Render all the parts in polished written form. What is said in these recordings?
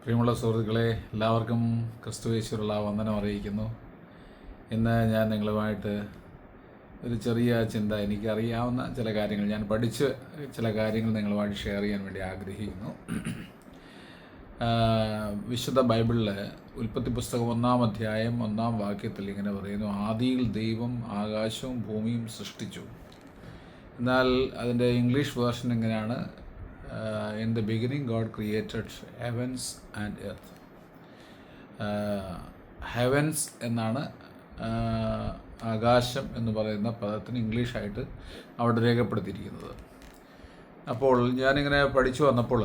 പ്രിയമുള്ള സുഹൃത്തുക്കളെ, എല്ലാവർക്കും ക്രിസ്തുയേശുവിലുള്ള വന്ദനം അറിയിക്കുന്നു. ഇന്ന് ഞാൻ നിങ്ങളുമായിട്ട് ഒരു ചെറിയ ചിന്ത, എനിക്കറിയാവുന്ന ചില കാര്യങ്ങൾ, ഞാൻ പഠിച്ച് ചില കാര്യങ്ങൾ നിങ്ങളുമായിട്ട് ഷെയർ ചെയ്യാൻ വേണ്ടി ആഗ്രഹിക്കുന്നു. വിശുദ്ധ ബൈബിളിൽ ഉൽപ്പത്തി പുസ്തകം 1-ാം അധ്യായം 1-ാം വാക്യത്തിൽ ഇങ്ങനെ പറയുന്നു: ആദിയിൽ ദൈവം ആകാശവും ഭൂമിയും സൃഷ്ടിച്ചു. എന്നാൽ അതിൻ്റെ ഇംഗ്ലീഷ് വേർഷൻ ഇങ്ങനെയാണ്: in the beginning God created heavens and earth. Heavens എന്നാണ് ആകാശം എന്ന് പറയുന്ന പദത്തിന് ഇംഗ്ലീഷായിട്ട് അവിടെ രേഖപ്പെടുത്തിയിരിക്കുന്നത്. അപ്പോൾ ഞാനിങ്ങനെ പഠിച്ചു വന്നപ്പോൾ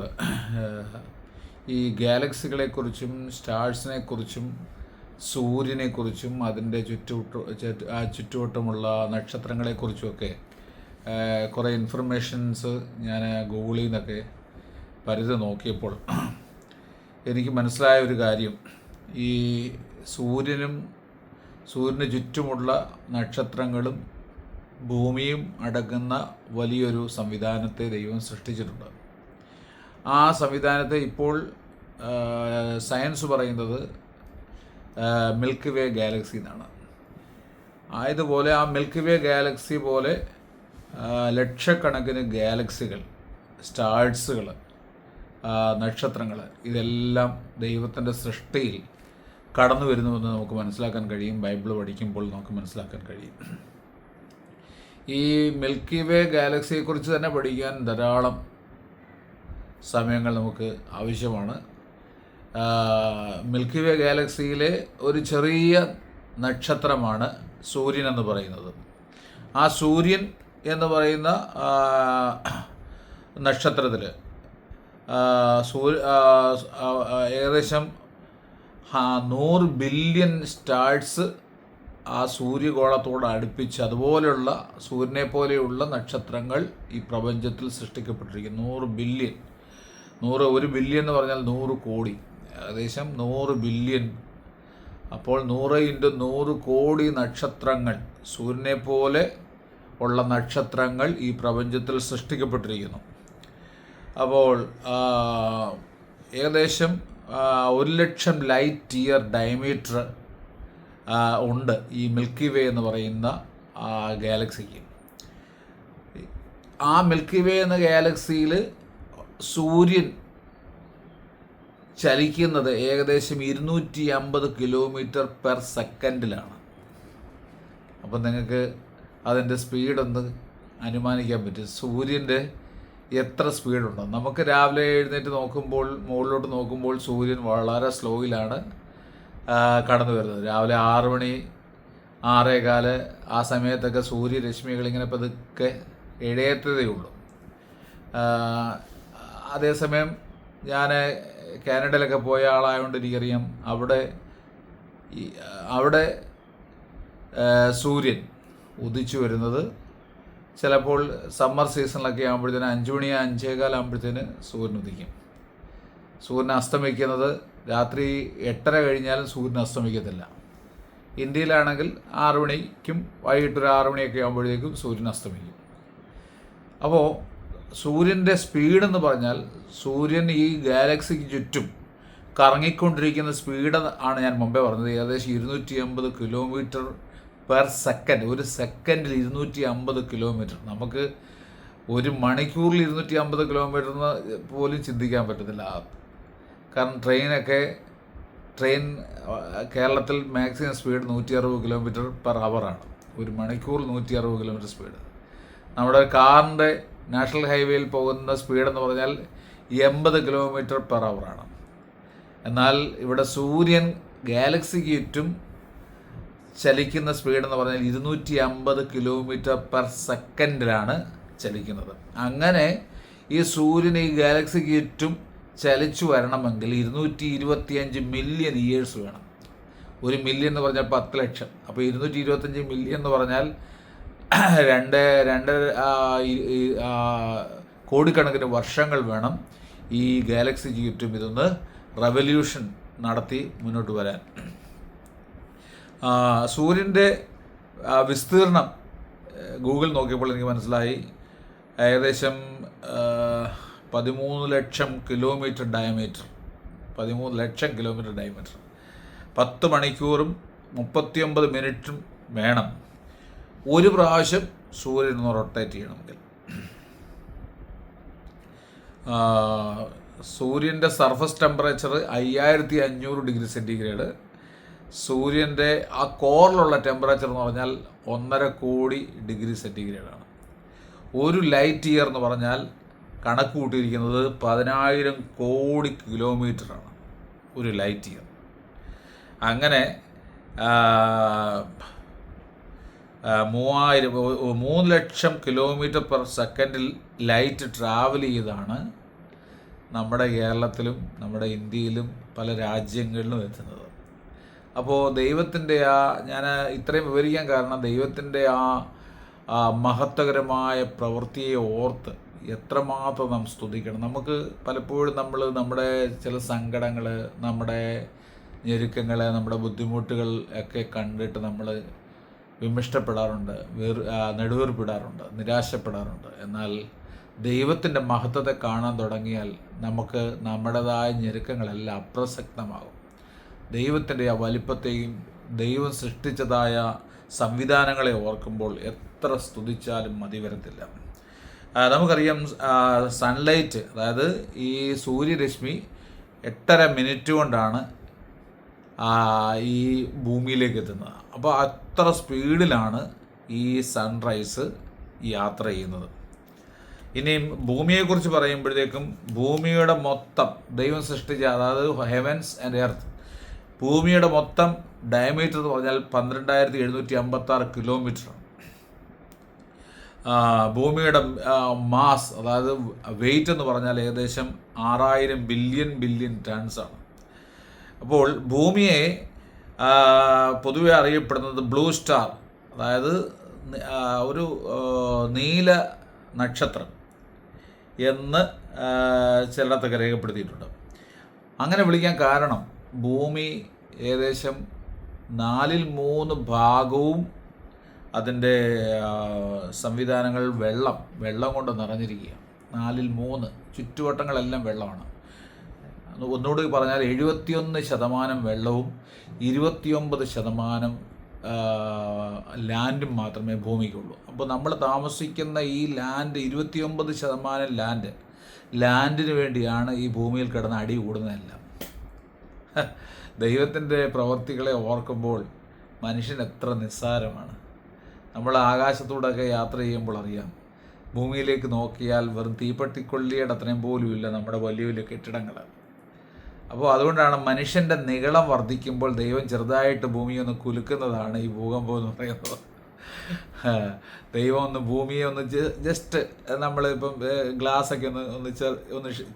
ഈ ഗാലക്സികളെക്കുറിച്ചും സ്റ്റാർസിനെക്കുറിച്ചും സൂര്യനെക്കുറിച്ചും അതിൻ്റെ ചുറ്റുവട്ടമുള്ള നക്ഷത്രങ്ങളെക്കുറിച്ചുമൊക്കെ കുറേ ഇൻഫർമേഷൻസ് ഞാൻ ഗൂഗിളിൽ നിന്നൊക്കെ പരിധി നോക്കിയപ്പോൾ എനിക്ക് മനസ്സിലായ ഒരു കാര്യം, ഈ സൂര്യന് ചുറ്റുമുള്ള നക്ഷത്രങ്ങളും ഭൂമിയും അടങ്ങുന്ന വലിയൊരു സംവിധാനത്തെ ദൈവം സൃഷ്ടിച്ചിട്ടുണ്ട്. ആ സംവിധാനത്തെ ഇപ്പോൾ സയൻസ് പറയുന്നത് മിൽക്ക് വേ ഗാലക്സി എന്നാണ്. ആയതുപോലെ ആ മിൽക്ക് വേ ഗാലക്സി പോലെ ലക്ഷക്കണക്കിന് ഗാലക്സികൾ, സ്റ്റാർസുകൾ, നക്ഷത്രങ്ങൾ, ഇതെല്ലാം ദൈവത്തിൻ്റെ സൃഷ്ടിയിൽ കടന്നു വരുന്നുവെന്ന് നമുക്ക് മനസ്സിലാക്കാൻ കഴിയും. ബൈബിൾ പഠിക്കുമ്പോൾ നമുക്ക് മനസ്സിലാക്കാൻ കഴിയും. ഈ മിൽക്കി വേ ഗാലക്സിയെക്കുറിച്ച് തന്നെ പഠിക്കാൻ ധാരാളം സമയങ്ങൾ നമുക്ക് ആവശ്യമാണ്. മിൽക്കി വേ ഗാലക്സിയിലെ ഒരു ചെറിയ നക്ഷത്രമാണ് സൂര്യൻ എന്ന് പറയുന്നത്. ആ സൂര്യൻ എന്ന് പറയുന്ന നക്ഷത്രത്തിൽ ഏകദേശം 100 ബില്യൺ സ്റ്റാർസ് ആ സൂര്യഗോളത്തോട് അടുപ്പിച്ച് അതുപോലെയുള്ള സൂര്യനെ പോലെയുള്ള നക്ഷത്രങ്ങൾ ഈ പ്രപഞ്ചത്തിൽ സൃഷ്ടിക്കപ്പെട്ടിരിക്കുന്നു. 100 ബില്യൺ. 1 ബില്യൺ എന്ന് പറഞ്ഞാൽ 100 കോടി, ഏകദേശം 100 ബില്യൺ. അപ്പോൾ 100 × 100 കോടി നക്ഷത്രങ്ങൾ, സൂര്യനെ പോലെ ഉള്ള നക്ഷത്രങ്ങൾ ഈ പ്രപഞ്ചത്തിൽ സൃഷ്ടിക്കപ്പെട്ടിരിക്കുന്നു. അപ്പോൾ ഏകദേശം 1,00,000 ലൈറ്റ് ഇയർ ഡയമീറ്റർ ഉണ്ട് ഈ മിൽക്കി വേ എന്ന് പറയുന്ന ഗാലക്സിക്ക്. ആ മിൽക്കി വേ എന്ന ഗാലക്സിയിൽ സൂര്യൻ ചലിക്കുന്നത് ഏകദേശം 250 കിലോമീറ്റർ പെർ സെക്കൻഡിലാണ്. അപ്പം നിങ്ങൾക്ക് അതിൻ്റെ സ്പീഡൊന്ന് അനുമാനിക്കാൻ പറ്റും, സൂര്യൻ്റെ എത്ര സ്പീഡുണ്ടോ. നമുക്ക് രാവിലെ എഴുന്നേറ്റ് നോക്കുമ്പോൾ, മുകളിലോട്ട് നോക്കുമ്പോൾ സൂര്യൻ വളരെ സ്ലോയിലാണ് കടന്നു വരുന്നത്. രാവിലെ 6 മണി 6:15 ആ സമയത്തൊക്കെ സൂര്യരശ്മികൾ ഇങ്ങനെ പതുക്കെ എഴയത്തതേ ഉള്ളൂ. അതേസമയം ഞാൻ കാനഡയിലൊക്കെ പോയ ആളായതുകൊണ്ട് എനിക്കറിയാം, അവിടെ സൂര്യൻ ഉദിച്ചു വരുന്നത് ചിലപ്പോൾ സമ്മർ സീസണിലൊക്കെ ആകുമ്പോഴത്തേന് 5 മണി 5:15 ആകുമ്പോഴത്തേന് സൂര്യൻ ഉദിക്കും. സൂര്യൻ അസ്തമിക്കുന്നത് രാത്രി 8:30 കഴിഞ്ഞാലും സൂര്യൻ അസ്തമിക്കത്തില്ല. ഇന്ത്യയിലാണെങ്കിൽ 6 മണിക്കും വൈകിട്ട് ഒരു 6 മണിയൊക്കെ ആകുമ്പോഴേക്കും സൂര്യൻ അസ്തമിക്കും. അപ്പോൾ സൂര്യൻ്റെ സ്പീഡെന്ന് പറഞ്ഞാൽ, സൂര്യൻ ഈ ഗാലക്സിക്ക് ചുറ്റും കറങ്ങിക്കൊണ്ടിരിക്കുന്ന സ്പീഡ് ആണ് ഞാൻ മുമ്പേ പറഞ്ഞത്. ഏകദേശം 250 കിലോമീറ്റർ പെർ സെക്കൻഡ്. ഒരു സെക്കൻഡിൽ 250 കിലോമീറ്റർ. നമുക്ക് ഒരു മണിക്കൂറിൽ 250 കിലോമീറ്റർ എന്ന് പോലും ചിന്തിക്കാൻ പറ്റത്തില്ല. കാരണം ട്രെയിൻ കേരളത്തിൽ മാക്സിമം സ്പീഡ് 160 കിലോമീറ്റർ പെർ ഹവറാണ്. ഒരു മണിക്കൂറിൽ 160 കിലോമീറ്റർ സ്പീഡ്. നമ്മുടെ കാറിൻ്റെ നാഷണൽ ഹൈവേയിൽ പോകുന്ന സ്പീഡെന്ന് പറഞ്ഞാൽ 80 കിലോമീറ്റർ പെർ ഹവറാണ്. എന്നാൽ ഇവിടെ സൂര്യൻ ഗാലക്സിക്ക് ചുറ്റും ചലിക്കുന്ന സ്പീഡെന്ന് പറഞ്ഞാൽ 250 കിലോമീറ്റർ പെർ സെക്കൻഡിലാണ് ചലിക്കുന്നത്. അങ്ങനെ ഈ സൂര്യൻ ഈ ഗാലക്സിക്ക് ചുറ്റും ചലിച്ചു വരണമെങ്കിൽ 225 മില്യൺ ഇയേഴ്സ് വേണം. 1 മില്യൺ എന്ന് പറഞ്ഞാൽ 10 ലക്ഷം. അപ്പോൾ 225 മില്യൺ എന്ന് പറഞ്ഞാൽ 2 കോടിക്കണക്കിന് വർഷങ്ങൾ വേണം ഈ ഗാലക്സിക്ക് ചുറ്റും ഇതൊന്ന് റെവല്യൂഷൻ നടത്തി മുന്നോട്ട് വരാൻ. സൂര്യൻ്റെ വിസ്തീർണം ഗൂഗിൾ നോക്കിയപ്പോൾ എനിക്ക് മനസ്സിലായി, ഏകദേശം 13 ലക്ഷം കിലോമീറ്റർ ഡയമീറ്റർ. 13 ലക്ഷം കിലോമീറ്റർ ഡയമീറ്റർ. 10 മണിക്കൂറും 39 മിനിറ്റും വേണം ഒരു പ്രാവശ്യം സൂര്യൻ ഒന്ന് റൊട്ടേറ്റ് ചെയ്യണമെങ്കിൽ. സൂര്യൻ്റെ സർഫസ് ടെമ്പറേച്ചർ 5500 ഡിഗ്രി സെൻറ്റിഗ്രേഡ്. സൂര്യൻ്റെ ആ കോറിലുള്ള ടെമ്പറേച്ചർ എന്ന് പറഞ്ഞാൽ 1.5 കോടി ഡിഗ്രി സെൻറ്റിഗ്രേഡാണ്. ഒരു ലൈറ്റ് ഇയർ എന്ന് പറഞ്ഞാൽ കണക്ക് കൂട്ടിയിരിക്കുന്നത് 10,000 കോടി കിലോമീറ്ററാണ് ഒരു ലൈറ്റ് ഇയർ. അങ്ങനെ 3 ലക്ഷം കിലോമീറ്റർ പെർ സെക്കൻഡിൽ ലൈറ്റ് ട്രാവൽ ചെയ്താണ് നമ്മുടെ കേരളത്തിലും നമ്മുടെ ഇന്ത്യയിലും പല രാജ്യങ്ങളിലും എത്തുന്നത്. അപ്പോൾ ദൈവത്തിൻ്റെ ഞാൻ ഇത്രയും വിവരിക്കാൻ കാരണം ദൈവത്തിൻ്റെ ആ മഹത്വകരമായ പ്രവൃത്തിയെ ഓർത്ത് എത്രമാത്രം നാം സ്തുതിക്കണം. നമുക്ക് പലപ്പോഴും നമ്മുടെ ചില സങ്കടങ്ങൾ, നമ്മുടെ ഞെരുക്കങ്ങൾ, നമ്മുടെ ബുദ്ധിമുട്ടുകൾ ഒക്കെ കണ്ടിട്ട് നമ്മൾ വിമിഷ്ടപ്പെടാറുണ്ട്, നെടുവീർപ്പിടാറുണ്ട്, നിരാശപ്പെടാറുണ്ട്. എന്നാൽ ദൈവത്തിൻ്റെ മഹത്വത്തെ കാണാൻ തുടങ്ങിയാൽ നമുക്ക് നമ്മുടേതായ ഞെരുക്കങ്ങളെല്ലാം അപ്രസക്തമാകും. ദൈവത്തിൻ്റെ ആ വലിപ്പത്തെയും ദൈവം സൃഷ്ടിച്ചതായ സംവിധാനങ്ങളെ ഓർക്കുമ്പോൾ എത്ര സ്തുതിച്ചാലും മതി വരത്തില്ല. നമുക്കറിയാം സൺലൈറ്റ്, അതായത് ഈ സൂര്യരശ്മി 8.5 മിനിറ്റ് കൊണ്ടാണ് ഈ ഭൂമിയിലേക്ക് എത്തുന്നത്. അപ്പോൾ അത്ര സ്പീഡിലാണ് ഈ സൺറൈസ് യാത്ര ചെയ്യുന്നത്. ഇനിയും ഭൂമിയെക്കുറിച്ച് പറയുമ്പോഴത്തേക്കും ഭൂമിയുടെ മൊത്തം ദൈവം സൃഷ്ടിച്ച, അതായത് ഹെവൻസ് ആൻഡ് എർത്ത്, ഭൂമിയുടെ മൊത്തം ഡയമീറ്റർ എന്ന് പറഞ്ഞാൽ 12,756 കിലോമീറ്ററാണ്. ഭൂമിയുടെ മാസ്, അതായത് വെയിറ്റ് എന്ന് പറഞ്ഞാൽ ഏകദേശം 6000 ബില്യൺ ടൺസാണ്. അപ്പോൾ ഭൂമിയെ പൊതുവെ അറിയപ്പെടുന്നത് ബ്ലൂ സ്റ്റാർ, അതായത് ഒരു നീല നക്ഷത്രം എന്ന് ചിലയിടത്തൊക്കെ രേഖപ്പെടുത്തിയിട്ടുണ്ട്. അങ്ങനെ വിളിക്കാൻ കാരണം ഭൂമി ഏകദേശം 4/3 ഭാഗവും അതിൻ്റെ സംവിധാനങ്ങൾ വെള്ളം കൊണ്ട് നിറഞ്ഞിരിക്കുക. 4/3 ചുറ്റുവട്ടങ്ങളെല്ലാം വെള്ളമാണ്. ഒന്നുകൂടി പറഞ്ഞാൽ 71% വെള്ളവും 29% ലാൻഡും മാത്രമേ ഭൂമിക്കുള്ളൂ. അപ്പോൾ നമ്മൾ താമസിക്കുന്ന ഈ ലാൻഡ് 29% ലാൻഡിന് വേണ്ടിയാണ് ഈ ഭൂമിയിൽ കിടന്ന് അടി കൂടുന്നതെല്ലാം. ദൈവത്തിൻ്റെ പ്രവൃത്തികളെ ഓർക്കുമ്പോൾ മനുഷ്യൻ എത്ര നിസ്സാരമാണ്. നമ്മൾ ആകാശത്തൂടെയൊക്കെ യാത്ര ചെയ്യുമ്പോൾ അറിയാം, ഭൂമിയിലേക്ക് നോക്കിയാൽ വെറും തീപ്പെട്ടിക്കൊള്ളിയുടെ അത്രയും പോലും ഇല്ല നമ്മുടെ വലിയ വലിയ കെട്ടിടങ്ങൾ. അപ്പോൾ അതുകൊണ്ടാണ് മനുഷ്യൻ്റെ നീളം വർദ്ധിക്കുമ്പോൾ ദൈവം ചെറുതായിട്ട് ഭൂമിയെ ഒന്ന് കുലുക്കുന്നതാണ് ഈ ഭൂകമ്പം എന്ന് പറയുന്നത്. ദൈവം ഒന്ന് ഭൂമിയെ ഒന്ന് ജസ്റ്റ് നമ്മളിപ്പം ഗ്ലാസ്സൊക്കെ ഒന്ന്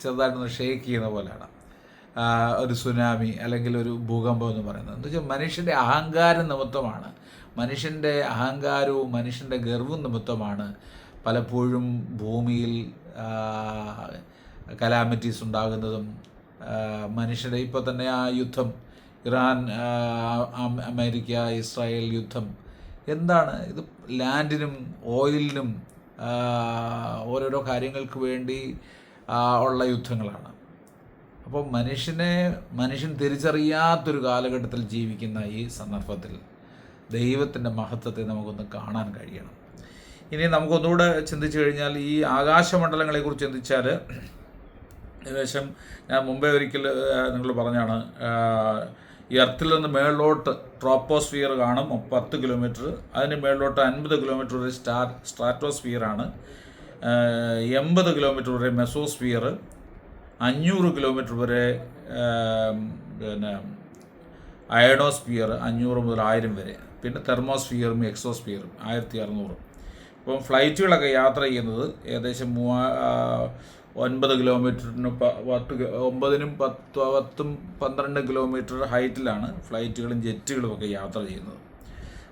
ചെറുതായിട്ടൊന്ന് ഷേക്ക് ചെയ്യുന്ന പോലെയാണ് ഒരു സുനാമി അല്ലെങ്കിൽ ഒരു ഭൂകമ്പം എന്ന് പറയുന്നത്. എന്ന് വെച്ചാൽ മനുഷ്യൻ്റെ അഹങ്കാരം നിമിത്തമാണ്, മനുഷ്യൻ്റെ അഹങ്കാരവും മനുഷ്യൻ്റെ ഗർവവും നിമിത്തമാണ് പലപ്പോഴും ഭൂമിയിൽ കലാമിറ്റീസ് ഉണ്ടാകുന്നതും. മനുഷ്യരുടെ ഇപ്പോൾ തന്നെ ആ യുദ്ധം, ഇറാൻ അമേരിക്ക ഇസ്രായേൽ യുദ്ധം എന്താണ്? ഇത് ലാൻഡിനും ഓയിലിനും ഓരോരോ കാര്യങ്ങൾക്ക് വേണ്ടി ഉള്ള യുദ്ധങ്ങളാണ്. അപ്പോൾ മനുഷ്യൻ തിരിച്ചറിയാത്തൊരു കാലഘട്ടത്തിൽ ജീവിക്കുന്ന ഈ സന്ദർഭത്തിൽ ദൈവത്തിൻ്റെ മഹത്വത്തെ നമുക്കൊന്ന് കാണാൻ കഴിയണം. ഇനി നമുക്കൊന്നുകൂടെ ചിന്തിച്ചു കഴിഞ്ഞാൽ ഈ ആകാശമണ്ഡലങ്ങളെക്കുറിച്ച് ചിന്തിച്ചാൽ ഏകദേശം ഞാൻ മുമ്പേ ഒരിക്കൽ നിങ്ങൾ പറഞ്ഞാണ്, ഈ എർത്തിൽ നിന്ന് മേളിലോട്ട് ട്രോപ്പോസ്ഫിയർ കാണും 10 കിലോമീറ്റർ, അതിന് മേളിലോട്ട് 50 കിലോമീറ്റർ വരെ സ്ട്രാറ്റോസ്ഫിയറാണ്, 80 കിലോമീറ്റർ വരെ മെസോസ്ഫിയർ, 500 കിലോമീറ്റർ വരെ പിന്നെ അയണോസ്ഫിയർ, 500 മുതൽ 1000 വരെ, പിന്നെ തെർമോസ്ഫിയറും എക്സോസ്ഫിയറും 1600. ഇപ്പം ഫ്ലൈറ്റുകളൊക്കെ യാത്ര ചെയ്യുന്നത് ഏകദേശം 9 കിലോമീറ്ററിന് 9-12 കിലോമീറ്റർ ഹൈറ്റിലാണ് ഫ്ലൈറ്റുകളും ജെറ്റുകളും ഒക്കെ യാത്ര ചെയ്യുന്നത്.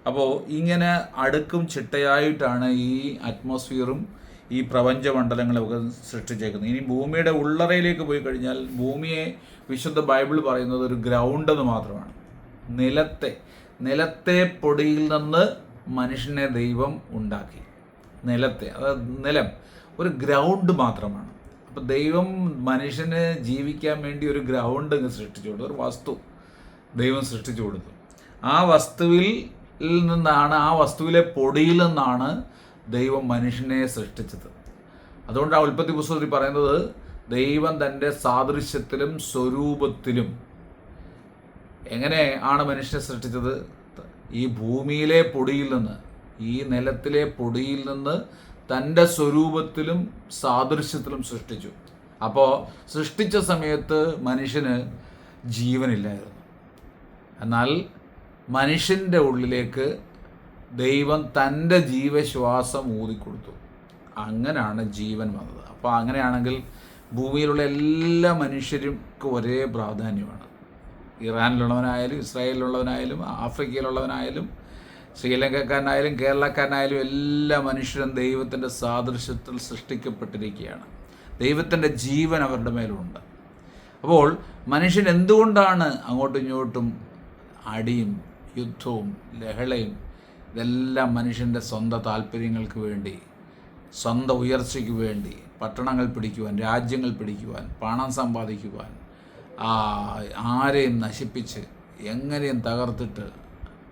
അപ്പോൾ ഇങ്ങനെ അടുക്കും ചിട്ടയായിട്ടാണ് ഈ അറ്റ്മോസ്ഫിയറും ഈ പ്രപഞ്ചമണ്ഡലങ്ങളൊക്കെ സൃഷ്ടിച്ചേക്കുന്നത്. ഇനി ഭൂമിയുടെ ഉള്ളറയിലേക്ക് പോയി കഴിഞ്ഞാൽ ഭൂമിയെ വിശുദ്ധ ബൈബിൾ പറയുന്നത് ഒരു ഗ്രൗണ്ട് എന്ന് മാത്രമാണ്. നിലത്തെ പൊടിയിൽ നിന്ന് മനുഷ്യനെ ദൈവം ഉണ്ടാക്കി. അതായത് നിലം ഒരു ഗ്രൗണ്ട് മാത്രമാണ്. അപ്പം ദൈവം മനുഷ്യന് ജീവിക്കാൻ വേണ്ടി ഒരു ഗ്രൗണ്ട് സൃഷ്ടിച്ചു കൊടുത്തു, ഒരു വസ്തു ദൈവം സൃഷ്ടിച്ചു കൊടുത്തു. ആ വസ്തുവിൽ നിന്നാണ്, ആ വസ്തുവിലെ പൊടിയിൽ നിന്നാണ് ദൈവം മനുഷ്യനെ സൃഷ്ടിച്ചത്. അതുകൊണ്ടാണ് ഉൽപ്പത്തി പുസ്തകത്തിൽ പറയുന്നത്, ദൈവം തൻ്റെ സാദൃശ്യത്തിലും സ്വരൂപത്തിലും. എങ്ങനെ ആണ് മനുഷ്യനെ സൃഷ്ടിച്ചത്? ഈ ഭൂമിയിലെ പൊടിയിൽ നിന്ന്, ഈ നിലത്തിലെ പൊടിയിൽ നിന്ന് തൻ്റെ സ്വരൂപത്തിലും സാദൃശ്യത്തിലും സൃഷ്ടിച്ചു. അപ്പോൾ സൃഷ്ടിച്ച സമയത്ത് മനുഷ്യന് ജീവനില്ലായിരുന്നു. എന്നാൽ മനുഷ്യൻ്റെ ഉള്ളിലേക്ക് ദൈവം തൻ്റെ ജീവശ്വാസം ഊതിക്കൊടുത്തു. അങ്ങനെയാണ് ജീവൻ വന്നത്. അപ്പോൾ അങ്ങനെയാണെങ്കിൽ ഭൂമിയിലുള്ള എല്ലാ മനുഷ്യർക്കും ഒരേ പ്രാധാന്യമാണ്. ഇറാനിലുള്ളവനായാലും ഇസ്രായേലിലുള്ളവനായാലും ആഫ്രിക്കയിലുള്ളവനായാലും ശ്രീലങ്കക്കാരനായാലും കേരളക്കാരനായാലും എല്ലാ മനുഷ്യരും ദൈവത്തിൻ്റെ സാദൃശ്യത്തിൽ സൃഷ്ടിക്കപ്പെട്ടിരിക്കുകയാണ്. ദൈവത്തിൻ്റെ ജീവൻ അവരുടെ മേലുണ്ട്. അപ്പോൾ മനുഷ്യൻ എന്തുകൊണ്ടാണ് അങ്ങോട്ടും ഇങ്ങോട്ടും അടിയും യുദ്ധവും ലഹളയും? ഇതെല്ലാം മനുഷ്യൻ്റെ സ്വന്തം താല്പര്യങ്ങൾക്ക് വേണ്ടി, സ്വന്തം ഉയർച്ചയ്ക്ക് വേണ്ടി, പട്ടണങ്ങൾ പിടിക്കുവാൻ, രാജ്യങ്ങൾ പിടിക്കുവാൻ, പണം സമ്പാദിക്കുവാൻ, ആരെയും നശിപ്പിച്ച് എങ്ങനെയും തകർത്തിട്ട്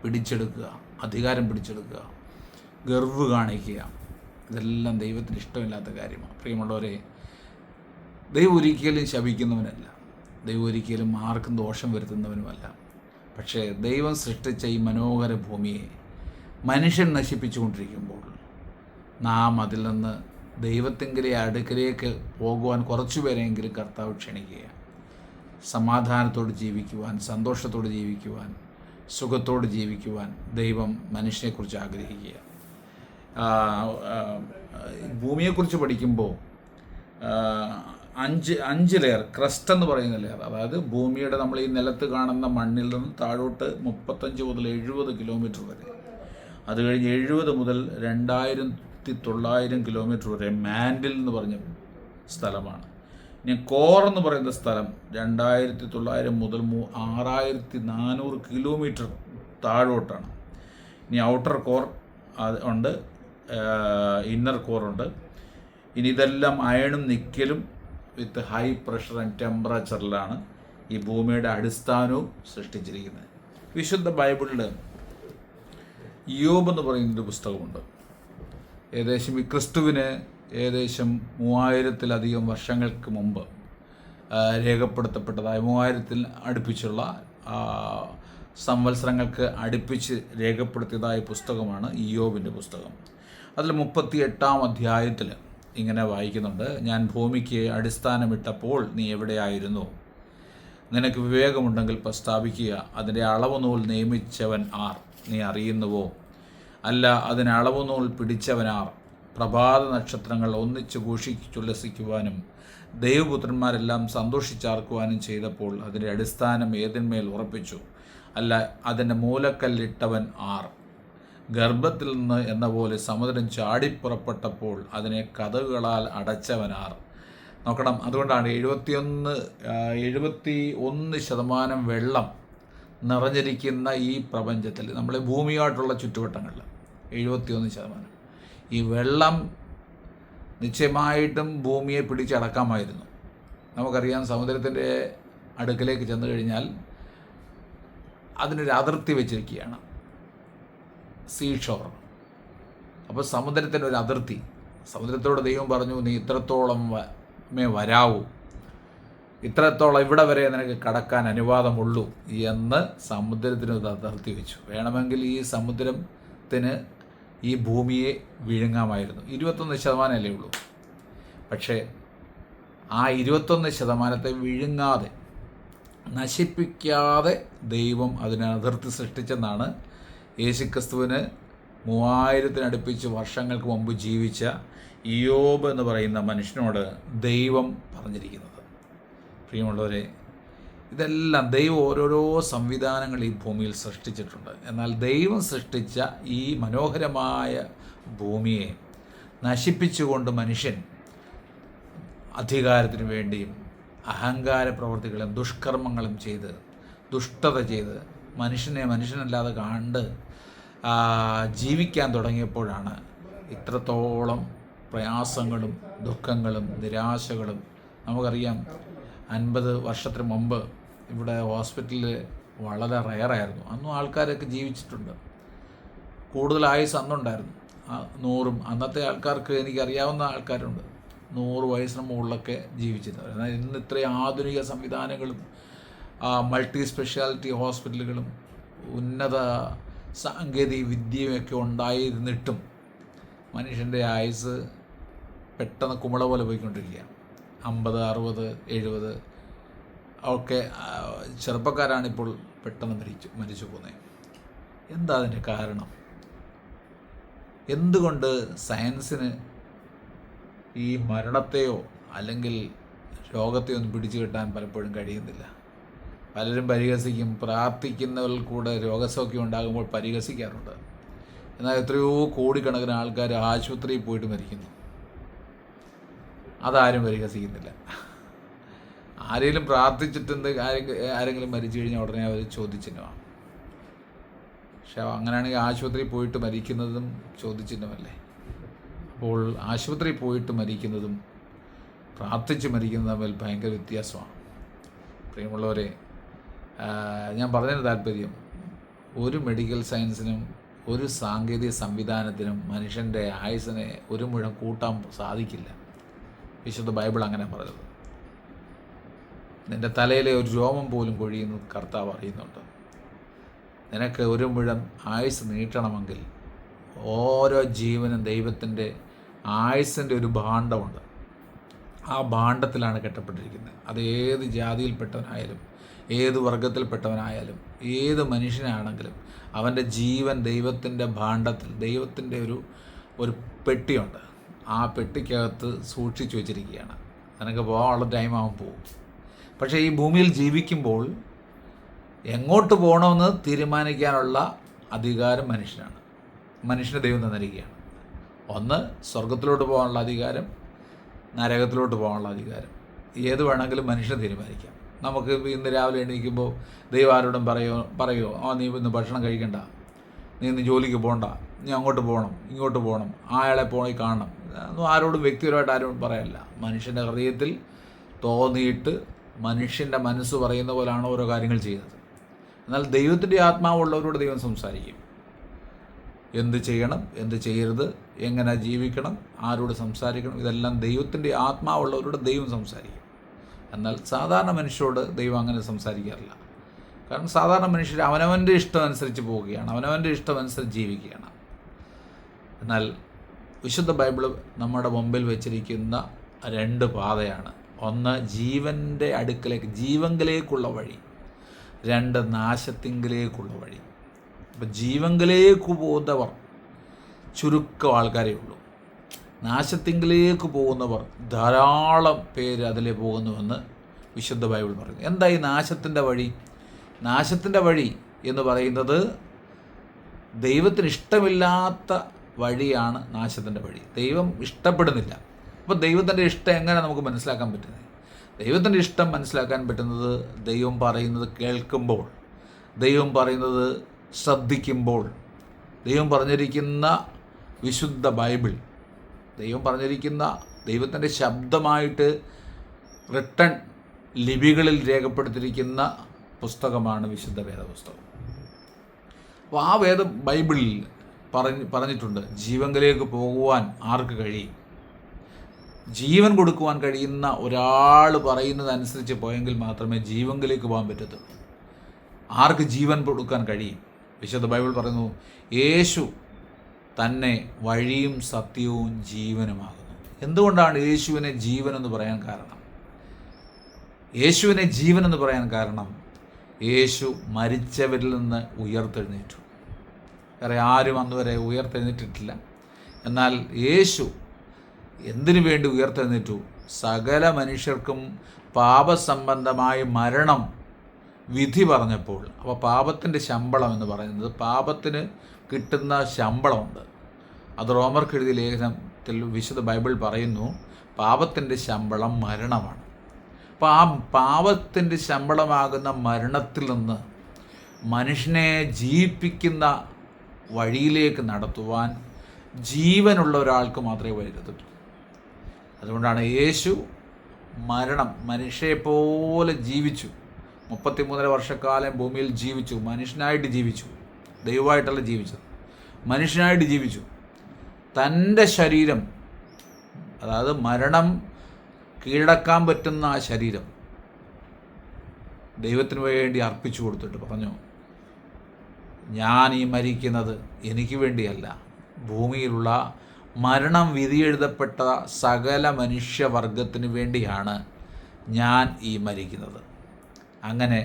പിടിച്ചെടുക്കുക, അധികാരം പിടിച്ചെടുക്കുക, ഗർവ് കാണിക്കുക. ഇതെല്ലാം ദൈവത്തിന് ഇഷ്ടമില്ലാത്ത കാര്യമാണ്. പ്രിയമുള്ളവരെ, ദൈവം ഒരിക്കലും ശപിക്കുന്നവനല്ല, ദൈവം ഒരിക്കലും ആർക്കും ദോഷം വരുത്തുന്നവനുമല്ല. പക്ഷേ ദൈവം സൃഷ്ടിച്ച ഈ മനോഹര ഭൂമിയെ മനുഷ്യൻ നശിപ്പിച്ചുകൊണ്ടിരിക്കുമ്പോൾ നാം അതിൽ നിന്ന് ദൈവത്തിൻ്റെ അടുക്കലേക്ക് പോകുവാൻ കുറച്ചുപേരെങ്കിലും കർത്താവ് ക്ഷണിക്കുക. സമാധാനത്തോട് ജീവിക്കുവാൻ, സന്തോഷത്തോട് ജീവിക്കുവാൻ, സുഖത്തോട് ജീവിക്കുവാൻ ദൈവം മനുഷ്യനെക്കുറിച്ച് ആഗ്രഹിക്കുക. ഭൂമിയെക്കുറിച്ച് പഠിക്കുമ്പോൾ അഞ്ച് ലെയർ, ക്രസ്റ്റ് എന്ന് പറയുന്ന ലെയർ, അതായത് ഭൂമിയുടെ നമ്മൾ ഈ നിലത്ത് കാണുന്ന മണ്ണിൽ നിന്ന് താഴോട്ട് 35 മുതൽ 70 കിലോമീറ്റർ വരെ, അത് കഴിഞ്ഞ് 70 മുതൽ 2900 കിലോമീറ്റർ വരെ മാൻഡിൽ എന്ന് പറഞ്ഞ സ്ഥലമാണ്. ഇനി കോർ എന്ന് പറയുന്ന സ്ഥലം 2900 മുതൽ 6400 കിലോമീറ്റർ താഴോട്ടാണ്. ഇനി ഔട്ടർ കോർ ഉണ്ട്, ഇന്നർ കോറുണ്ട്. ഇനി ഇതെല്ലാം അയണും നിക്കലും വിത്ത് ഹൈ പ്രഷർ ആൻഡ് ടെമ്പറേച്ചറിലാണ് ഈ ഭൂമിയുടെ അടിസ്ഥാനവും സൃഷ്ടിച്ചിരിക്കുന്നത്. വിശുദ്ധ ബൈബിളിൽ യോബ് എന്ന് പറയുന്നൊരു പുസ്തകമുണ്ട്. ഏകദേശം ഈ ക്രിസ്തുവിന് ഏകദേശം 3000-ലധികം വർഷങ്ങൾക്ക് മുമ്പ് രേഖപ്പെടുത്തപ്പെട്ടതായ 3000-ൽ അടുപ്പിച്ചുള്ള സംവത്സരങ്ങൾക്ക് അടുപ്പിച്ച് രേഖപ്പെടുത്തിയതായ പുസ്തകമാണ് യോബിൻ്റെ പുസ്തകം. അതിൽ 38-ാം അധ്യായത്തിൽ ഇങ്ങനെ വായിക്കുന്നുണ്ട്: ഞാൻ ഭൂമിക്ക് അടിസ്ഥാനമിട്ടപ്പോൾ നീ എവിടെയായിരുന്നു? നിനക്ക് വിവേകമുണ്ടെങ്കിൽ പ്രസ്താവിക്കുക. അതിൻ്റെ അളവുനൂൽ നിയമിച്ചവൻ ആർ? നീ അറിയുന്നുവോ? അല്ല, അതിന് അളവുനൂൽ പിടിച്ചവനാർ? പ്രഭാത നക്ഷത്രങ്ങൾ ഒന്നിച്ച് ഘോഷിച്ചുല്ലസിക്കുവാനും ദൈവപുത്രന്മാരെല്ലാം സന്തോഷിച്ചാർക്കുവാനും ചെയ്തപ്പോൾ അതിൻ്റെ അടിസ്ഥാനം ഏതിന്മേൽ ഉറപ്പിച്ചു? അല്ല, അതിൻ്റെ മൂലക്കല്ലിട്ടവൻ ആർ? ഗർഭത്തിൽ നിന്ന് എന്ന പോലെ സമുദ്രം ചാടിപ്പുറപ്പെട്ടപ്പോൾ അതിനെ കതകുകളാൽ അടച്ചവനാർ? നോക്കണം, അതുകൊണ്ടാണ് 71% വെള്ളം നിറഞ്ഞിരിക്കുന്ന ഈ പ്രപഞ്ചത്തിൽ, നമ്മളെ ഭൂമിയായിട്ടുള്ള ചുറ്റുവട്ടങ്ങളിൽ 71%. ഈ വെള്ളം നിശ്ചയമായിട്ടും ഭൂമിയെ പിടിച്ചടക്കാമായിരുന്നു. നമുക്കറിയാം, സമുദ്രത്തിൻ്റെ അടുക്കലേക്ക് ചെന്ന് കഴിഞ്ഞാൽ അതിനൊരു അതിർത്തി വെച്ചിരിക്കുകയാണ്, സീഷോർ. അപ്പോൾ സമുദ്രത്തിൻ്റെ ഒരു അതിർത്തി. സമുദ്രത്തോട് ദൈവം പറഞ്ഞു, നീ ഇത്രത്തോളം വരാവൂ, ഇത്രത്തോളം ഇവിടെ വരെ നിനക്ക് കടക്കാൻ അനുവാദമുള്ളൂ എന്ന് സമുദ്രത്തിന് ഒരു അതിർത്തി വെച്ചു. വേണമെങ്കിൽ ഈ സമുദ്രത്തിന് ഈ ഭൂമിയെ വിഴുങ്ങാമായിരുന്നു. 21% ഉള്ളൂ. പക്ഷേ ആ 21% വിഴുങ്ങാതെ, നശിപ്പിക്കാതെ ദൈവം അതിന് അതിർത്തി സൃഷ്ടിച്ചെന്നാണ് യേശുക്രിസ്തുവിന് 3000-അടുപ്പിച്ച് വർഷങ്ങൾക്ക് മുമ്പ് ജീവിച്ച ഇയ്യോബ് എന്ന് പറയുന്ന മനുഷ്യനോട് ദൈവം പറഞ്ഞിരിക്കുന്നത്. പ്രിയമുള്ളവരെ, ഇതെല്ലാം ദൈവം ഓരോരോ സംവിധാനങ്ങൾ ഈ ഭൂമിയിൽ സൃഷ്ടിച്ചിട്ടുണ്ട്. എന്നാൽ ദൈവം സൃഷ്ടിച്ച ഈ മനോഹരമായ ഭൂമിയെ നശിപ്പിച്ചുകൊണ്ട് മനുഷ്യൻ അധികാരത്തിന് വേണ്ടിയും അഹങ്കാര പ്രവർത്തികളും ദുഷ്കർമ്മങ്ങളും ചെയ്ത്, ദുഷ്ടത ചെയ്ത്, മനുഷ്യനെ മനുഷ്യനല്ലാതെ കണ്ട് ജീവിക്കാൻ തുടങ്ങിയപ്പോഴാണ് ഇത്രത്തോളം പ്രയാസങ്ങളും ദുഃഖങ്ങളും നിരാശകളും. നമുക്കറിയാം 50 വർഷത്തിന് മുമ്പ് ഇവിടെ ഹോസ്പിറ്റലിൽ വളരെ റയറായിരുന്നു. അന്നും ആൾക്കാരൊക്കെ ജീവിച്ചിട്ടുണ്ട്. കൂടുതൽ ആയുസ് അന്നുണ്ടായിരുന്നു. 100 അന്നത്തെ ആൾക്കാർക്ക്, എനിക്കറിയാവുന്ന ആൾക്കാരുണ്ട് 100 വയസ്സിന് മുകളിലൊക്കെ ജീവിച്ചിരുന്നത്. എന്നാൽ ഇന്ന് ഇത്രയും ആധുനിക സംവിധാനങ്ങളും മൾട്ടി സ്പെഷ്യാലിറ്റി ഹോസ്പിറ്റലുകളും ഉന്നത സാങ്കേതിക വിദ്യയൊക്കെ ഉണ്ടായിരുന്നിട്ടും മനുഷ്യൻ്റെ ആയുസ് പെട്ടെന്ന് കുമിള പോലെ പോയിക്കൊണ്ടിരിക്കുകയാണ്. 50, 60, 70 ഒക്കെ ചെറുപ്പക്കാരാണിപ്പോൾ പെട്ടെന്ന് മരിച്ചു പോകുന്നത്. എന്താ അതിൻ്റെ കാരണം? എന്തുകൊണ്ട് സയൻസിന് ഈ മരണത്തെയോ അല്ലെങ്കിൽ രോഗത്തെയോ ഒന്നും പിടിച്ചു കിട്ടാൻ പലപ്പോഴും കഴിയുന്നില്ല? പലരും പരിഹസിക്കും. പ്രാർത്ഥിക്കുന്നവരിൽ കൂടെ രോഗസൗഖ്യം ഉണ്ടാകുമ്പോൾ പരിഹസിക്കാറുണ്ട്. എന്നാൽ എത്രയോ കോടിക്കണക്കിന് ആൾക്കാർ ആശുപത്രിയിൽ പോയിട്ട് മരിക്കുന്നു. അതാരും പരിഹസിക്കുന്നില്ല. ആരെങ്കിലും പ്രാർത്ഥിച്ചിട്ടുണ്ട്, ആരെങ്കിലും മരിച്ചു കഴിഞ്ഞാൽ ഉടനെ അവർ ചോദ്യചിഹ്നമാണ്. പക്ഷെ അങ്ങനെയാണെങ്കിൽ ആശുപത്രിയിൽ പോയിട്ട് മരിക്കുന്നതും ചോദ്യചിഹ്നമല്ലേ? അപ്പോൾ ആശുപത്രിയിൽ പോയിട്ട് മരിക്കുന്നതും പ്രാർത്ഥിച്ച് മരിക്കുന്നതും തമ്മിൽ ഭയങ്കര വ്യത്യാസമാണ്. പ്രിയമുള്ളവരെ, ഞാൻ പറഞ്ഞതിന് താല്പര്യം, ഒരു മെഡിക്കൽ സയൻസിനും ഒരു സാങ്കേതിക സംവിധാനത്തിനും മനുഷ്യൻ്റെ ആയുസ്സിനെ ഒരു മുഴം കൂട്ടാൻ സാധിക്കില്ല. വിശുദ്ധ ബൈബിൾ അങ്ങനെ പറഞ്ഞത്. നിൻ്റെ തലയിലെ ഒരു രോമം പോലും കൊഴിയുന്നു കർത്താവ് അറിയുന്നുണ്ട്. നിനക്ക് ഒരു മുഴം ആയുസ് നീട്ടണമെങ്കിൽ ഓരോ ജീവനും ദൈവത്തിൻ്റെ ആയുസ്സിൻ്റെ ഒരു ഭാണ്ഡമുണ്ട്. ആ ഭാണ്ഡത്തിലാണ് കെട്ടപ്പെട്ടിരിക്കുന്നത്. അത് ഏത് ജാതിയിൽപ്പെട്ടവനായാലും ഏത് വർഗത്തിൽപ്പെട്ടവനായാലും ഏത് മനുഷ്യനാണെങ്കിലും അവൻ്റെ ജീവൻ ദൈവത്തിൻ്റെ ഭാണ്ഡത്തിൽ, ദൈവത്തിൻ്റെ ഒരു പെട്ടിയുണ്ട്. ആ പെട്ടിക്കകത്ത് സൂക്ഷിച്ചു വച്ചിരിക്കുകയാണ്. നിനക്ക് പോകാനുള്ള ടൈമാകും പോകും. പക്ഷേ ഈ ഭൂമിയിൽ ജീവിക്കുമ്പോൾ എങ്ങോട്ട് പോകണമെന്ന് തീരുമാനിക്കാനുള്ള അധികാരം മനുഷ്യന് ദൈവം തന്നിരിക്കുകയാണ്. ഒന്ന്, സ്വർഗത്തിലോട്ട് പോകാനുള്ള അധികാരം, നരകത്തിലോട്ട് പോകാനുള്ള അധികാരം. ഏത് വേണമെങ്കിലും മനുഷ്യന് തീരുമാനിക്കാം. നമുക്ക് ഇന്ന് രാവിലെ എണീക്കുമ്പോൾ ദൈവം ആരോടും പറയുമോ നീ ഇന്ന് ഭക്ഷണം കഴിക്കണ്ട, നീ ഇന്ന് ജോലിക്ക് പോകണ്ട, നീ അങ്ങോട്ട് പോകണം, ഇങ്ങോട്ട് പോകണം, അയാളെ പോയി കാണണം, ഒന്നും ആരോടും വ്യക്തിപരമായിട്ട് ആരോടും പറയല്ല. മനുഷ്യൻ്റെ ഹൃദയത്തിൽ തോന്നിയിട്ട് മനുഷ്യൻ്റെ മനസ്സ് പറയുന്ന പോലെയാണ് ഓരോ കാര്യങ്ങൾ ചെയ്യുന്നത്. എന്നാൽ ദൈവത്തിൻ്റെ ആത്മാവുള്ളവരോട് ദൈവം സംസാരിക്കും. എന്ത് ചെയ്യണം, എന്ത് ചെയ്യരുത്, എങ്ങനെ ജീവിക്കണം, ആരോട് സംസാരിക്കണം, ഇതെല്ലാം ദൈവത്തിൻ്റെ ആത്മാവുള്ളവരോട് ദൈവം സംസാരിക്കും. എന്നാൽ സാധാരണ മനുഷ്യരോട് ദൈവം അങ്ങനെ സംസാരിക്കാറില്ല. കാരണം സാധാരണ മനുഷ്യർ അവനവൻ്റെ ഇഷ്ടം അനുസരിച്ച് പോവുകയാണ്, അവനവൻ്റെ ഇഷ്ടം അനുസരിച്ച് ജീവിക്കുകയാണ്. എന്നാൽ വിശുദ്ധ ബൈബിൾ നമ്മുടെ മുമ്പിൽ വെച്ചിരിക്കുന്ന 2 പാതയാണ്. ഒന്ന്, ജീവൻ്റെ അടുക്കലേക്ക്, ജീവങ്കിലേക്കുള്ള വഴി. 2, നാശത്തിങ്കിലേക്കുള്ള വഴി. അപ്പം ജീവങ്കിലേക്ക് പോകുന്നവർ ചുരുക്കം ആൾക്കാരേ ഉള്ളൂ. നാശത്തിങ്കിലേക്ക് പോകുന്നവർ ധാരാളം പേര് അതിലേ പോകുന്നുവെന്ന് വിശുദ്ധ ബൈബിൾ പറയുന്നു. എന്താ ഈ നാശത്തിൻ്റെ വഴി? നാശത്തിൻ്റെ വഴി എന്ന് പറയുന്നത് ദൈവത്തിന് ഇഷ്ടമില്ലാത്ത വഴിയാണ് നാശത്തിൻ്റെ വഴി. ദൈവം ഇഷ്ടപ്പെടുന്നില്ല. അപ്പോൾ ദൈവത്തിൻ്റെ ഇഷ്ടം എങ്ങനെ നമുക്ക് മനസ്സിലാക്കാൻ പറ്റുന്നത്? ദൈവത്തിൻ്റെ ഇഷ്ടം മനസ്സിലാക്കാൻ പറ്റുന്നത് ദൈവം പറയുന്നത് കേൾക്കുമ്പോൾ, ദൈവം പറയുന്നത് ശ്രദ്ധിക്കുമ്പോൾ, ദൈവം പറഞ്ഞിരിക്കുന്ന വിശുദ്ധ ബൈബിൾ, ദൈവം പറഞ്ഞിരിക്കുന്ന ദൈവത്തിൻ്റെ ശബ്ദമായിട്ട് റിട്ടൺ ലിപികളിൽ രേഖപ്പെടുത്തിയിരിക്കുന്ന പുസ്തകമാണ് വിശുദ്ധ വേദപുസ്തകം. അപ്പോൾ ആ ബൈബിളിൽ പറഞ്ഞിട്ടുണ്ട്, ജീവങ്കിലേക്ക് പോകുവാൻ ആർക്ക് കഴിയും? ജീവൻ കൊടുക്കുവാൻ കഴിയുന്ന ഒരാൾ പറയുന്നതനുസരിച്ച് പോയെങ്കിൽ മാത്രമേ ജീവങ്കിലേക്ക് പോകാൻ പറ്റത്തുള്ളൂ. ആർക്ക് ജീവൻ കൊടുക്കാൻ കഴിയും? വിശുദ്ധ ബൈബിൾ പറയുന്നു, യേശു തന്നെ വഴിയും സത്യവും ജീവനുമാകുന്നു. എന്തുകൊണ്ടാണ് യേശുവിനെ ജീവൻ എന്ന് പറയാൻ കാരണം? യേശുവിനെ ജീവൻ എന്ന് പറയാൻ കാരണം യേശു മരിച്ചവരിൽ നിന്ന് ഉയർത്തെഴുന്നേറ്റു. വേറെ ആരും അന്നുവരെ ഉയർത്തെഴുന്നേറ്റിട്ടില്ല. എന്നാൽ യേശു എന്തിനു വേണ്ടി ഉയർത്തെഴുന്നേറ്റു? സകല മനുഷ്യർക്കും പാപസംബന്ധമായ മരണം വിധി പറഞ്ഞപ്പോൾ, അപ്പോൾ പാപത്തിൻ്റെ ശമ്പളം എന്ന് പറയുന്നത്, പാപത്തിന് കിട്ടുന്ന ശമ്പളമുണ്ട്. അത് റോമർക്ക് എഴുതിയ ലേഖനത്തിൽ വിശുദ്ധ ബൈബിൾ പറയുന്നു, പാപത്തിൻ്റെ ശമ്പളം മരണമാണ്. അപ്പോൾ ആ പാപത്തിൻ്റെ ശമ്പളമാകുന്ന മരണത്തിൽ നിന്ന് മനുഷ്യനെ ജീവിപ്പിക്കുന്ന വഴിയിലേക്ക് നടത്തുവാൻ ജീവനുള്ള ഒരാൾക്ക് മാത്രമേ വഴി അതുകൊണ്ടാണ് യേശു മനുഷ്യയെപ്പോലെ ജീവിച്ചു. 33 വർഷക്കാലം ഭൂമിയിൽ ജീവിച്ചു. മനുഷ്യനായിട്ട് ജീവിച്ചു, ദൈവമായിട്ടല്ല ജീവിച്ചത്, മനുഷ്യനായിട്ട് ജീവിച്ചു. തൻ്റെ ശരീരം, അതായത് മരണം കീഴടക്കാൻ പറ്റുന്ന ആ ശരീരം ദൈവത്തിന് വേണ്ടി അർപ്പിച്ചു കൊടുത്തിട്ട് പറഞ്ഞു, ഞാൻ ഈ മരിക്കുന്നത് എനിക്ക് വേണ്ടിയല്ല, ഭൂമിയിലുള്ള മരണം വിധിയെഴുതപ്പെട്ട സകല മനുഷ്യവർഗത്തിന് വേണ്ടിയാണ് ഞാൻ ഈ മരിക്കുന്നത്. അങ്ങനെ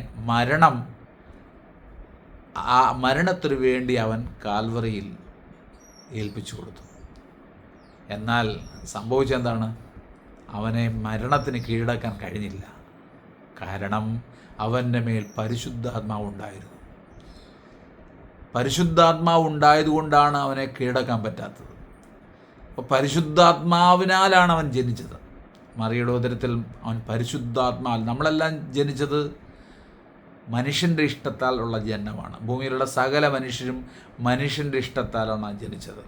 ആ മരണത്തിന് വേണ്ടി അവൻ കാൽവറിയിൽ ഏൽപ്പിച്ചു കൊടുത്തു. എന്നാൽ സംഭവിച്ചെന്താണ്? അവനെ മരണത്തിന് കീഴടക്കാൻ കഴിഞ്ഞില്ല. കാരണം അവൻ്റെ മേൽ പരിശുദ്ധാത്മാവ് ഉണ്ടായിരുന്നു. പരിശുദ്ധാത്മാവ് ഉണ്ടായതുകൊണ്ടാണ് അവനെ കീഴടക്കാൻ പറ്റാത്തത്. അപ്പോൾ പരിശുദ്ധാത്മാവിനാലാണ് അവൻ ജനിച്ചത്. മറിയുടെ ഉദരത്തിൽ അവൻ പരിശുദ്ധാത്മാവിൽ. നമ്മളെല്ലാം ജനിച്ചത് മനുഷ്യൻ്റെ ഇഷ്ടത്താൽ ഉള്ള ജനനമാണ്. ഭൂമിയിലുള്ള സകല മനുഷ്യരും മനുഷ്യൻ്റെ ഇഷ്ടത്താലാണ് ജനിച്ചത്.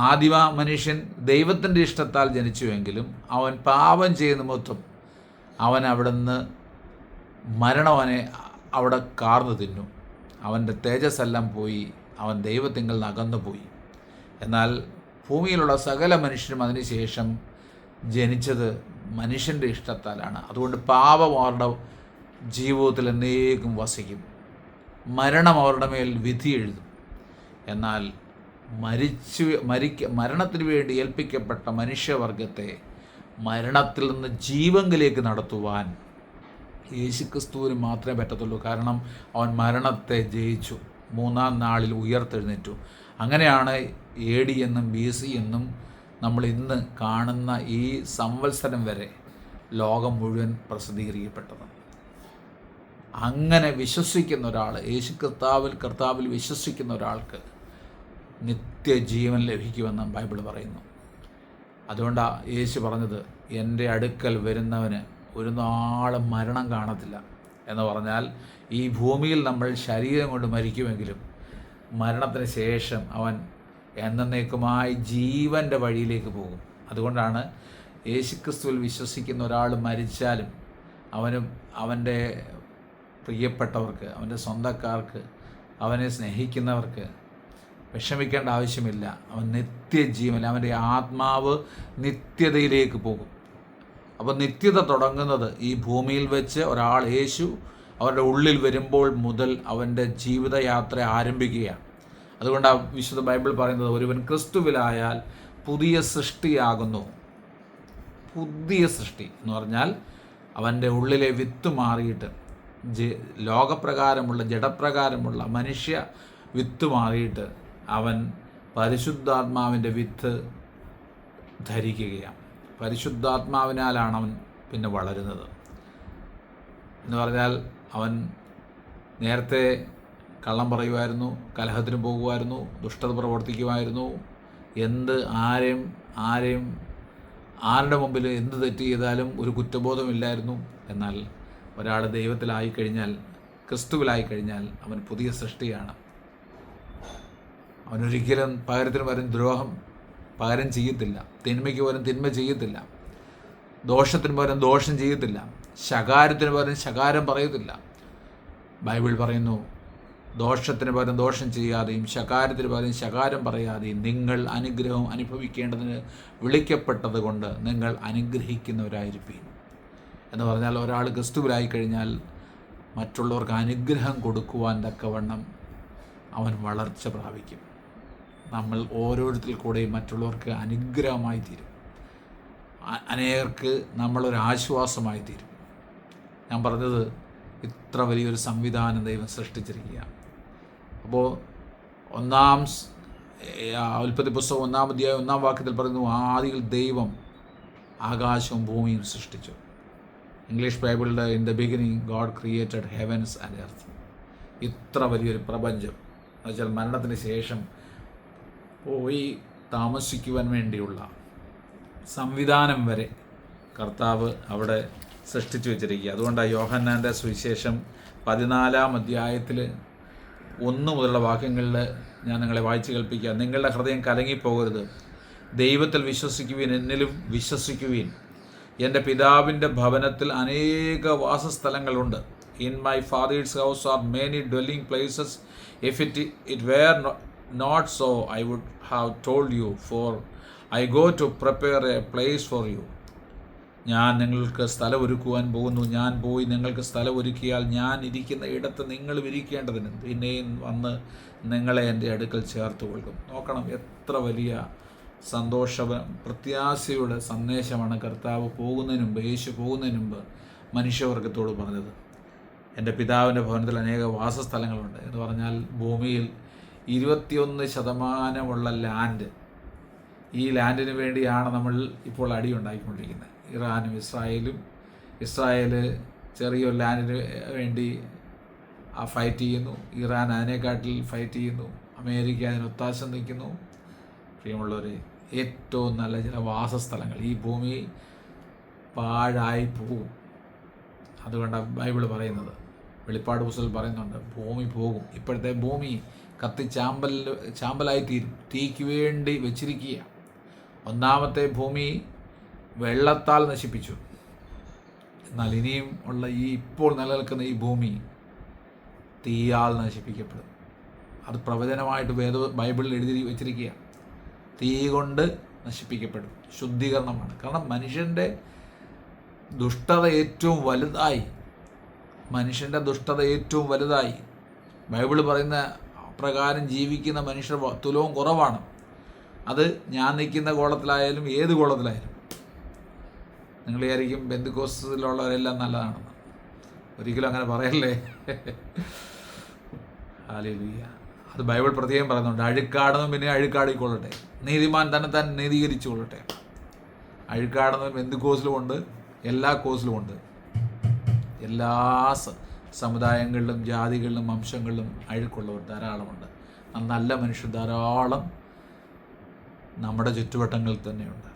ആദിമ മനുഷ്യൻ ദൈവത്തിൻ്റെ ഇഷ്ടത്താൽ ജനിച്ചുവെങ്കിലും അവൻ പാപം ചെയ്ത നിമിത്തം അവൻ അവിടുന്ന് മരണം അവനെ അവിടെ കാർന്നു തിന്നു. അവൻ്റെ തേജസ്സെല്ലാം പോയി, അവൻ ദൈവത്തിങ്കൽ നിന്ന് അകന്നു പോയി. എന്നാൽ ഭൂമിയിലുള്ള സകല മനുഷ്യരും അതിനുശേഷം ജനിച്ചത് മനുഷ്യൻ്റെ ഇഷ്ടത്താലാണ്. അതുകൊണ്ട് പാപം അവരുടെ ജീവിതത്തിൽ എന്നേക്കും വസിക്കും, മരണം അവരുടെ മേൽ വിധി എഴുതും. എന്നാൽ മരണത്തിന് വേണ്ടി ഏൽപ്പിക്കപ്പെട്ട മനുഷ്യവർഗത്തെ മരണത്തിൽ നിന്ന് ജീവങ്കിലേക്ക് നടത്തുവാൻ യേശുക്രിസ്തുവിന് മാത്രമേ പറ്റത്തുള്ളൂ. കാരണം അവൻ മരണത്തെ ജയിച്ചു, 3-ാം നാളിൽ ഉയർത്തെഴുന്നേറ്റു. അങ്ങനെയാണ് AD എന്നും BC എന്നും നമ്മൾ ഇന്ന് കാണുന്ന ഈ സംവത്സരം വരെ ലോകം മുഴുവൻ പ്രസിദ്ധീകരിക്കപ്പെട്ടത്. അങ്ങനെ വിശ്വസിക്കുന്ന ഒരാൾ, യേശു കർത്താവിൽ വിശ്വസിക്കുന്ന ഒരാൾക്ക് നിത്യജീവൻ ലഭിക്കുമെന്ന് ബൈബിൾ പറയുന്നു. അതുകൊണ്ടാണ് യേശു പറഞ്ഞത്, എൻ്റെ അടുക്കൽ വരുന്നവന് ഒരു നാളും മരണം കാണത്തില്ല എന്ന് പറഞ്ഞാൽ, ഈ ഭൂമിയിൽ നമ്മൾ ശരീരം കൊണ്ട് മരിക്കുമെങ്കിലും മരണത്തിന് ശേഷം അവൻ എന്നേക്കുമായി ജീവൻ്റെ വഴിയിലേക്ക് പോകും. അതുകൊണ്ടാണ് യേശുക്രിസ്തുവിൽ വിശ്വസിക്കുന്ന ഒരാൾ മരിച്ചാലും അവൻ്റെ പ്രിയപ്പെട്ടവർക്ക്, അവൻ്റെ സ്വന്തക്കാർക്ക്, അവനെ സ്നേഹിക്കുന്നവർക്ക് വിഷമിക്കേണ്ട ആവശ്യമില്ല. അവൻ നിത്യജീവൻ, അവൻ്റെ ആത്മാവ് നിത്യതയിലേക്ക് പോകും. അപ്പോൾ നിത്യത തുടങ്ങുന്നത് ഈ ഭൂമിയിൽ വെച്ച് ഒരാൾ യേശു അവരുടെ ഉള്ളിൽ വരുമ്പോൾ മുതൽ അവൻ്റെ ജീവിതയാത്ര ആരംഭിക്കുകയാണ്. അതുകൊണ്ടാണ് വിശുദ്ധ ബൈബിൾ പറയുന്നത്, ഒരുവൻ ക്രിസ്തുവിലായാൽ പുതിയ സൃഷ്ടിയാകുന്നു. പുതിയ സൃഷ്ടി എന്ന് പറഞ്ഞാൽ അവൻ്റെ ഉള്ളിലെ വിത്ത് മാറിയിട്ട് ലോകപ്രകാരമുള്ള ജഡപ്രകാരമുള്ള മനുഷ്യ വിത്ത് മാറിയിട്ട് അവൻ പരിശുദ്ധാത്മാവിൻ്റെ വിത്ത് ധരിക്കുകയാണ്. പരിശുദ്ധാത്മാവിനാലാണ് അവൻ പിന്നെ വളരുന്നത്. എന്ന് പറഞ്ഞാൽ അവൻ നേരത്തെ കള്ളം പറയുമായിരുന്നു, കലഹത്തിന് പോകുമായിരുന്നു, ദുഷ്ടത പ്രവർത്തിക്കുമായിരുന്നു, ആരുടെ മുമ്പിൽ എന്ത് തെറ്റ് ചെയ്താലും ഒരു കുറ്റബോധമില്ലായിരുന്നു. എന്നാൽ ഒരാൾ ദൈവത്തിലായിക്കഴിഞ്ഞാൽ, ക്രിസ്തുവിലായിക്കഴിഞ്ഞാൽ അവൻ പുതിയ സൃഷ്ടിയാണ്. അവനൊരിക്കലും പകരത്തിന് പകരം പകരം ചെയ്യത്തില്ല, തിന്മയ്ക്ക് പകരം തിന്മ ചെയ്യത്തില്ല, ദോഷത്തിന് പകരം ദോഷം ചെയ്യത്തില്ല, ശകാരത്തിന് പകരം ശകാരം പറയത്തില്ല. ബൈബിൾ പറയുന്നു, ദോഷത്തിന് പകരം ദോഷം ചെയ്യാതെയും ശകാരത്തിന് പകരം ശകാരം പറയാതെയും നിങ്ങൾ അനുഗ്രഹം അനുഭവിക്കേണ്ടതിന് വിളിക്കപ്പെട്ടത് കൊണ്ട് നിങ്ങൾ അനുഗ്രഹിക്കുന്നവരായിരിക്കും എന്ന് പറഞ്ഞാൽ, ഒരാൾ ക്രിസ്തുവിലായിക്കഴിഞ്ഞാൽ മറ്റുള്ളവർക്ക് അനുഗ്രഹം കൊടുക്കുവാൻ തക്കവണ്ണം അവൻ വളർച്ച പ്രാപിക്കും. നമ്മൾ ഓരോരുത്തരിൽ കൂടെയും മറ്റുള്ളവർക്ക് അനുഗ്രഹമായി തീരും, അനേകർക്ക് നമ്മളൊരാശ്വാസമായി തീരും. ഞാൻ പറഞ്ഞത്, ഇത്ര വലിയൊരു സംവിധാനം ദൈവം സൃഷ്ടിച്ചിരിക്കുകയാണ്. അപ്പോൾ ഉൽപ്പത്തി പുസ്തകം 1-ാം അധ്യായം 1-ാം വാക്യത്തിൽ പറയുന്നു, ആദിയിൽ ദൈവം ആകാശവും ഭൂമിയും സൃഷ്ടിച്ചു. ഇംഗ്ലീഷ് ബൈബിളിൻ്റെ in the beginning God created heavens and earth. ഇത്ര വലിയൊരു പ്രപഞ്ചം എന്ന് വെച്ചാൽ മരണത്തിന് ശേഷം പോയി താമസിക്കുവാൻ വേണ്ടിയുള്ള സംവിധാനം വരെ കർത്താവ് അവിടെ സൃഷ്ടിച്ചു വെച്ചിരിക്കുക. അതുകൊണ്ടാണ് യോഹന്നാൻ്റെ സുവിശേഷം 14-ാം അധ്യായത്തിൽ 1 മുതലുള്ള വാക്യങ്ങളിൽ ഞാൻ നിങ്ങളെ വായിച്ച് കേൾപ്പിക്കുക. നിങ്ങളുടെ ഹൃദയം കലങ്ങിപ്പോകരുത്, ദൈവത്തിൽ വിശ്വസിക്കുവിൻ, എന്നിലും വിശ്വസിക്കുവിൻ. എൻ്റെ പിതാവിൻ്റെ ഭവനത്തിൽ അനേക വാസസ്ഥലങ്ങളുണ്ട്. In my father's house are many dwelling places. If it were not so I would have told you, for I go to prepare a place for you. ഞാൻ നിങ്ങൾക്ക് സ്ഥലം ഒരുക്കുവാൻ പോകുന്നു. ഞാൻ പോയി നിങ്ങൾക്ക് സ്ഥലം ഒരുക്കിയാൽ ഞാൻ ഇരിക്കുന്ന ഇടത്ത് നിങ്ങളും ഇരിക്കേണ്ടതിന് പിന്നെയും വന്ന് നിങ്ങളെ എൻ്റെ അടുക്കൽ ചേർത്ത് കൊള്ളും. നോക്കണം, എത്ര വലിയ പ്രത്യാശയുടെ സന്ദേശമാണ് കർത്താവ് പോകുന്നതിന് മുമ്പ്, യേശു പോകുന്നതിന് മുമ്പ് മനുഷ്യവർഗത്തോട് പറഞ്ഞത്. എൻ്റെ പിതാവിൻ്റെ ഭവനത്തിൽ അനേക വാസസ്ഥലങ്ങളുണ്ട് എന്ന് പറഞ്ഞാൽ ഭൂമിയിൽ 21% ലാൻഡ്, ഈ ലാൻഡിന് വേണ്ടിയാണ് നമ്മൾ ഇപ്പോൾ അടിയുണ്ടാക്കിക്കൊണ്ടിരിക്കുന്നത്. ഇറാനും ഇസ്രായേലും. ഇസ്രായേൽ ചെറിയൊരു ലാൻഡിന് വേണ്ടി ഫൈറ്റ് ചെയ്യുന്നു, ഇറാൻ അതിനെക്കാട്ടിൽ ഫൈറ്റ് ചെയ്യുന്നു, അമേരിക്ക അതിന് ഒത്താശ നിൽക്കുന്നു. പ്രിയമുള്ളവർ, ഏറ്റവും നല്ല ചില വാസസ്ഥലങ്ങൾ, ഈ ഭൂമി പാഴായി പോകും. അതുകൊണ്ടാണ് ബൈബിൾ പറയുന്നത്, വെളിപ്പാട് പുസ്തകത്തിൽ പറയുന്നുണ്ട്, ഭൂമി പോകും. ഇപ്പോഴത്തെ ഭൂമി കത്തി ചാമ്പലായി തീരും, തീക്ക് വേണ്ടി വെച്ചിരിക്കുക. ഒന്നാമത്തെ ഭൂമി വെള്ളത്താൽ നശിപ്പിച്ചു. എന്നാൽ ഇനിയും ഉള്ള ഇപ്പോൾ നിലനിൽക്കുന്ന ഈ ഭൂമി തീയാൽ നശിപ്പിക്കപ്പെടും. അത് പ്രവചനമായിട്ട് ബൈബിളിൽ എഴുതി വെച്ചിരിക്കുക. തീ കൊണ്ട് നശിപ്പിക്കപ്പെടും. ശുദ്ധീകരണമാണ്. കാരണം മനുഷ്യൻ്റെ ദുഷ്ടത ഏറ്റവും വലുതായി. ബൈബിൾ പറയുന്ന പ്രകാരം ജീവിക്കുന്ന മനുഷ്യർ തുലവും കുറവാണ്. അത് ഞാൻ നിൽക്കുന്ന കോളത്തിലായാലും ഏത് കോളത്തിലായാലും. നിങ്ങൾ വിചാരിക്കും പെന്തിക്കോസ്തിലുള്ളവരെല്ലാം നല്ലതാണെന്ന്. ഒരിക്കലും അങ്ങനെ പറയല്ലേ. ഹല്ലേലൂയ. അത് ബൈബിൾ പ്രത്യേകം പറയുന്നുണ്ട്. അഴുക്കാടുന്നതും പിന്നെ അഴുക്കാടിക്കൊള്ളട്ടെ, നീതിമാൻ തന്നെ നീതീകരിച്ചു കൊള്ളട്ടെ. അഴുക്കാടുന്നതും പെന്തിക്കോസിലുമുണ്ട്, എല്ലാ കോസിലുമുണ്ട്. എല്ലാ സമുദായങ്ങളിലും ജാതികളിലും വംശങ്ങളിലും അഴുക്കുള്ളവർ ധാരാളമുണ്ട്. നല്ല മനുഷ്യർ ധാരാളം നമ്മുടെ ചുറ്റുവട്ടങ്ങളിൽ തന്നെയുണ്ട്.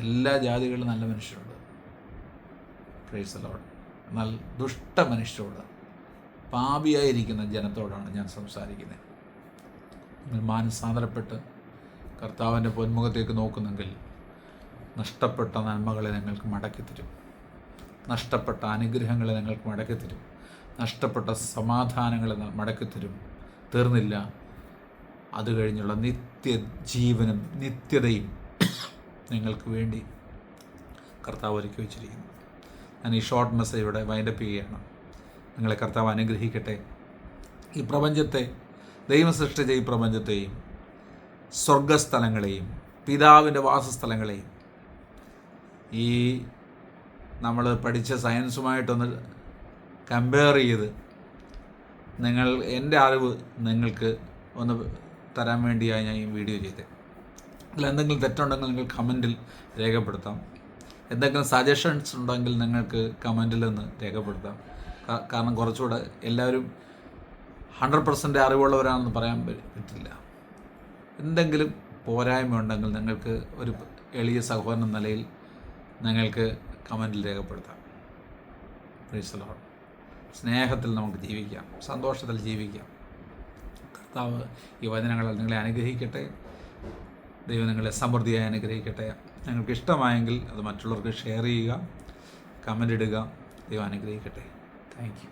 എല്ലാ ജാതികളിലും നല്ല മനുഷ്യരുണ്ട്. Praise the Lord. എന്നാൽ ദുഷ്ട മനുഷ്യരോട്, പാപിയായിരിക്കുന്ന ജനത്തോടാണ് ഞാൻ സംസാരിക്കുന്നത്. നിങ്ങൾ മാനസാന്തരപ്പെട്ട് കർത്താവിൻ്റെ പൊന്മുഖത്തേക്ക് നോക്കുന്നെങ്കിൽ നഷ്ടപ്പെട്ട നന്മകളെ നിങ്ങൾക്ക് മടക്കിത്തരും, നഷ്ടപ്പെട്ട അനുഗ്രഹങ്ങളെ നിങ്ങൾക്ക് മടക്കിത്തരും, നഷ്ടപ്പെട്ട സമാധാനങ്ങളെ മടക്കിത്തരും. തീർന്നില്ല, അത് കഴിഞ്ഞുള്ള നിത്യജീവനും നിത്യതയും നിങ്ങൾക്ക് വേണ്ടി കർത്താവ് ഒരുക്കി വച്ചിരിക്കുന്നു. ഞാൻ ഈ ഷോർട്ട് മെസ്സേജ് ഇവിടെ വൈൻഡപ്പ് ചെയ്യുകയാണ്. നിങ്ങളെ കർത്താവ് അനുഗ്രഹിക്കട്ടെ. ഈ പ്രപഞ്ചത്തെ, ദൈവം സൃഷ്ടിച്ച ഈ പ്രപഞ്ചത്തെയും സ്വർഗസ്ഥലങ്ങളെയും പിതാവിൻ്റെ വാസസ്ഥലങ്ങളെയും ഈ നമ്മൾ പഠിച്ച സയൻസുമായിട്ടൊന്ന് കമ്പയർ ചെയ്ത് എൻ്റെ അറിവ് നിങ്ങൾക്ക് ഒന്ന് തരാൻ വേണ്ടിയാണ് ഞാൻ ഈ വീഡിയോ ചെയ്തത്. അതിൽ എന്തെങ്കിലും തെറ്റുണ്ടെങ്കിൽ നിങ്ങൾ കമൻറ്റിൽ രേഖപ്പെടുത്താം. എന്തെങ്കിലും സജഷൻസ് ഉണ്ടെങ്കിൽ നിങ്ങൾക്ക് കമൻറ്റിൽ നിന്ന് രേഖപ്പെടുത്താം. കാരണം കുറച്ചുകൂടെ എല്ലാവരും 100% അറിവുള്ളവരാണെന്ന് പറയാൻ പറ്റില്ല. എന്തെങ്കിലും പോരായ്മ ഉണ്ടെങ്കിൽ നിങ്ങൾക്ക് ഒരു എളിയ സഹോദരൻ എന്ന നിലയിൽ നിങ്ങൾക്ക് കമൻറ്റിൽ രേഖപ്പെടുത്താം. Praise the Lord. സ്നേഹത്തിൽ നമുക്ക് ജീവിക്കാം, സന്തോഷത്തിൽ ജീവിക്കാം. കർത്താവ് ഈ വചനങ്ങളാൽ നിങ്ങളെ അനുഗ്രഹിക്കട്ടെ. ദൈവം നിങ്ങളെ സമൃദ്ധിയായി അനുഗ്രഹിക്കട്ടെ. നിങ്ങൾക്ക് ഇഷ്ടമായെങ്കിൽ അത് മറ്റുള്ളവർക്ക് ഷെയർ ചെയ്യുക, കമൻ്റ് ഇടുക. ദൈവം അനുഗ്രഹിക്കട്ടെ. Thank you.